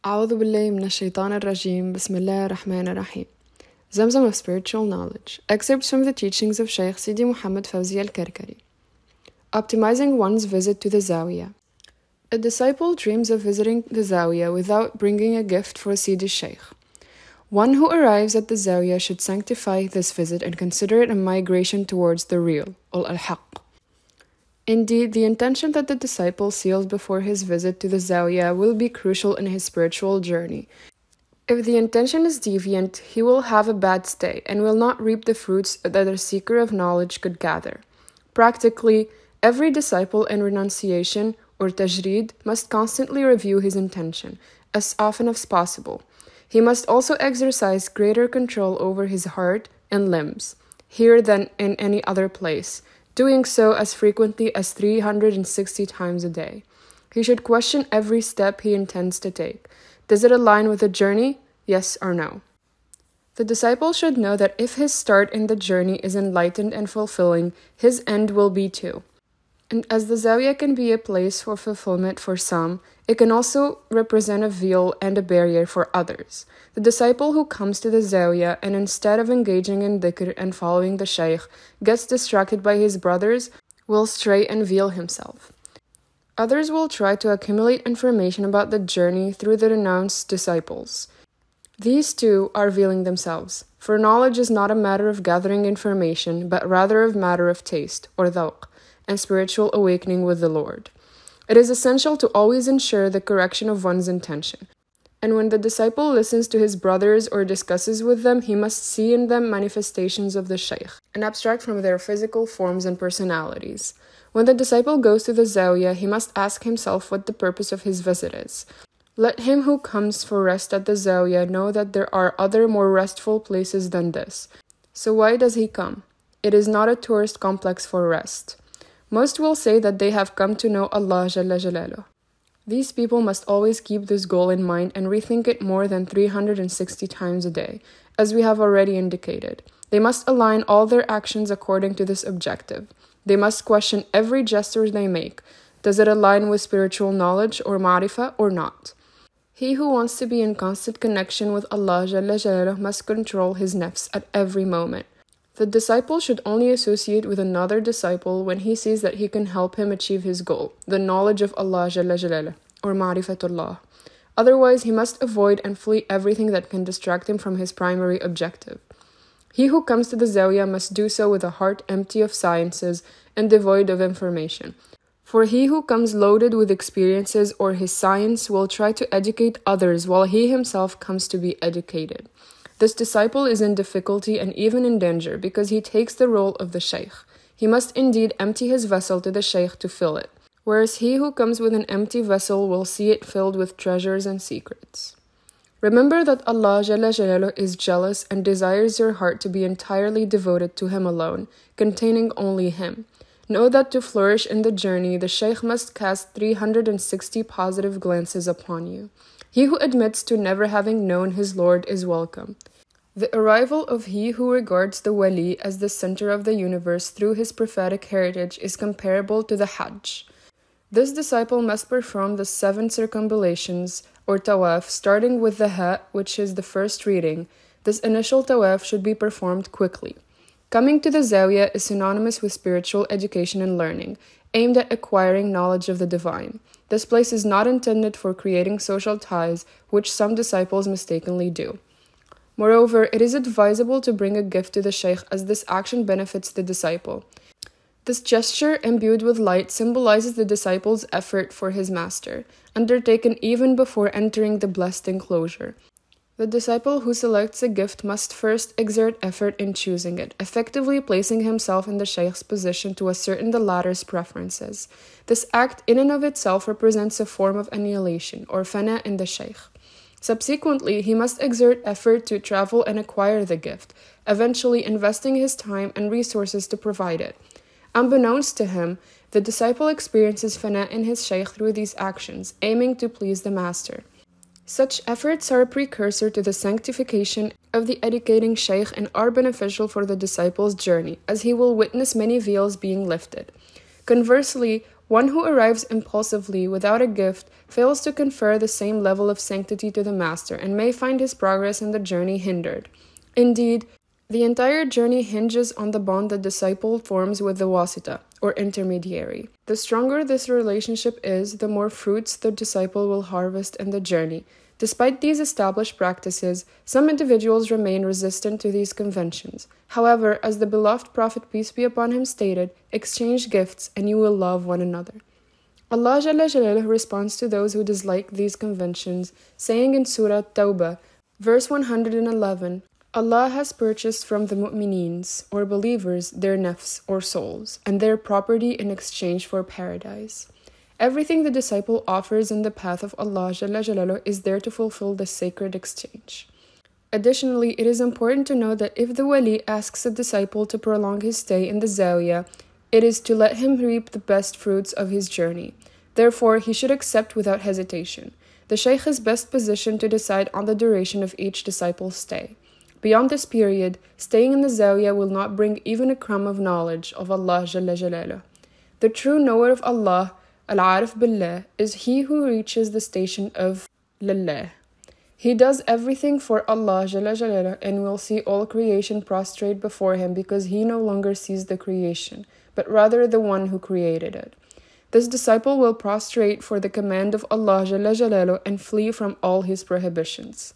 أعوذ بالله من الشيطان الرجيم بسم الله الرحمن الرحيم. Zamzam of Spiritual Knowledge. Excerpts from the teachings of Shaykh Mohamed Faouzi al-Karkari. Optimizing one's visit to the Zāwiya. A disciple dreams of visiting the Zāwiya without bringing a gift for Sidi Shaykh. One who arrives at the Zāwiya should sanctify this visit and consider it a migration towards the real, al-Haqq. Indeed, the intention that the disciple seals before his visit to the Zāwiya will be crucial in his spiritual journey. If the intention is deviant, he will have a bad stay and will not reap the fruits that a seeker of knowledge could gather. Practically, every disciple in renunciation or tajreed must constantly review his intention, as often as possible. He must also exercise greater control over his heart and limbs, here than in any other place, doing so as frequently as 360 times a day. He should question every step he intends to take. Does it align with the journey? Yes or no? The disciple should know that if his start in the journey is enlightened and fulfilling, his end will be too. And as the Zāwiya can be a place for fulfillment for some, it can also represent a veil and a barrier for others. The disciple who comes to the Zāwiya and instead of engaging in dhikr and following the Shaykh, gets distracted by his brothers, will stray and veil himself. Others will try to accumulate information about the journey through the renounced disciples. These too are veiling themselves, for knowledge is not a matter of gathering information, but rather a matter of taste, or dhawq, and spiritual awakening with the Lord. It is essential to always ensure the correction of one's intention. And when the disciple listens to his brothers or discusses with them, he must see in them manifestations of the Shaykh, and abstract from their physical forms and personalities. When the disciple goes to the Zāwiya, he must ask himself what the purpose of his visit is. Let him who comes for rest at the Zāwiya know that there are other more restful places than this. So why does he come? It is not a tourist complex for rest. Most will say that they have come to know Allah Jalla Jalaluh. These people must always keep this goal in mind and rethink it more than 360 times a day, as we have already indicated. They must align all their actions according to this objective. They must question every gesture they make. Does it align with spiritual knowledge or ma'rifah or not? He who wants to be in constant connection with Allah Jalla Jalaluh must control his nafs at every moment. The disciple should only associate with another disciple when he sees that he can help him achieve his goal, the knowledge of Allah Jalla Jalaluh, or Ma'rifatullah. Otherwise, he must avoid and flee everything that can distract him from his primary objective. He who comes to the Zāwiya must do so with a heart empty of sciences and devoid of information. For he who comes loaded with experiences or his science will try to educate others while he himself comes to be educated. This disciple is in difficulty and even in danger because he takes the role of the Shaykh. He must indeed empty his vessel to the Shaykh to fill it, whereas he who comes with an empty vessel will see it filled with treasures and secrets. Remember that Allah Jalla Jalaluh is jealous and desires your heart to be entirely devoted to Him alone, containing only Him. Know that to flourish in the journey, the Shaykh must cast 360 positive glances upon you. He who admits to never having known his Lord is welcome. The arrival of he who regards the wali as the center of the universe through his prophetic heritage is comparable to the Hajj. This disciple must perform the 7 circumambulations, or tawaf, starting with the Ha, which is the first reading. This initial tawaf should be performed quickly. Coming to the Zāwiya is synonymous with spiritual education and learning, aimed at acquiring knowledge of the divine. This place is not intended for creating social ties, which some disciples mistakenly do. Moreover, it is advisable to bring a gift to the Shaykh as this action benefits the disciple. This gesture, imbued with light, symbolizes the disciple's effort for his master, undertaken even before entering the blessed enclosure. The disciple who selects a gift must first exert effort in choosing it, effectively placing himself in the Shaykh's position to ascertain the latter's preferences. This act in and of itself represents a form of annihilation, or fana in the Shaykh. Subsequently, he must exert effort to travel and acquire the gift, eventually investing his time and resources to provide it. Unbeknownst to him, the disciple experiences fana in his Shaykh through these actions, aiming to please the master. Such efforts are a precursor to the sanctification of the educating Shaykh and are beneficial for the disciple's journey, as he will witness many veils being lifted. Conversely, One who arrives impulsively without a gift fails to confer the same level of sanctity to the master and may find his progress in the journey hindered. Indeed, the entire journey hinges on the bond the disciple forms with the wasita, or intermediary. The stronger this relationship is, the more fruits the disciple will harvest in the journey. Despite these established practices, some individuals remain resistant to these conventions. However, as the beloved Prophet, peace be upon him, stated, exchange gifts and you will love one another. Allah Jalla Jalaluhu responds to those who dislike these conventions, saying in Surah Tawbah, verse 111, Allah has purchased from the mu'minins, or believers, their nafs, or souls, and their property in exchange for paradise. Everything the disciple offers in the path of Allah Jalla Jalaluhu is there to fulfill this sacred exchange. Additionally, it is important to note that if the wali asks a disciple to prolong his stay in the Zāwiya, it is to let him reap the best fruits of his journey. Therefore, he should accept without hesitation. The Shaykh is best positioned to decide on the duration of each disciple's stay. Beyond this period, staying in the Zāwiya will not bring even a crumb of knowledge of Allah Jalla Jalaluhu. The true knower of Allah, al-Arif Billah, is he who reaches the station of Lillah. He does everything for Allah Jalla Jalaluhu and will see all creation prostrate before him because he no longer sees the creation, but rather the one who created it. This disciple will prostrate for the command of Allah Jalla Jalaluhu and flee from all his prohibitions.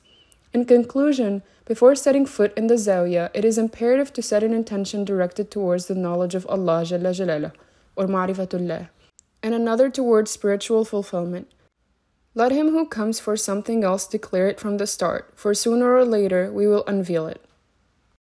In conclusion, before setting foot in the Zāwiya, it is imperative to set an intention directed towards the knowledge of Allah Jalla Jalaluhu, or Ma'rifatullah, and another towards spiritual fulfillment. Let him who comes for something else declare it from the start, for sooner or later we will unveil it.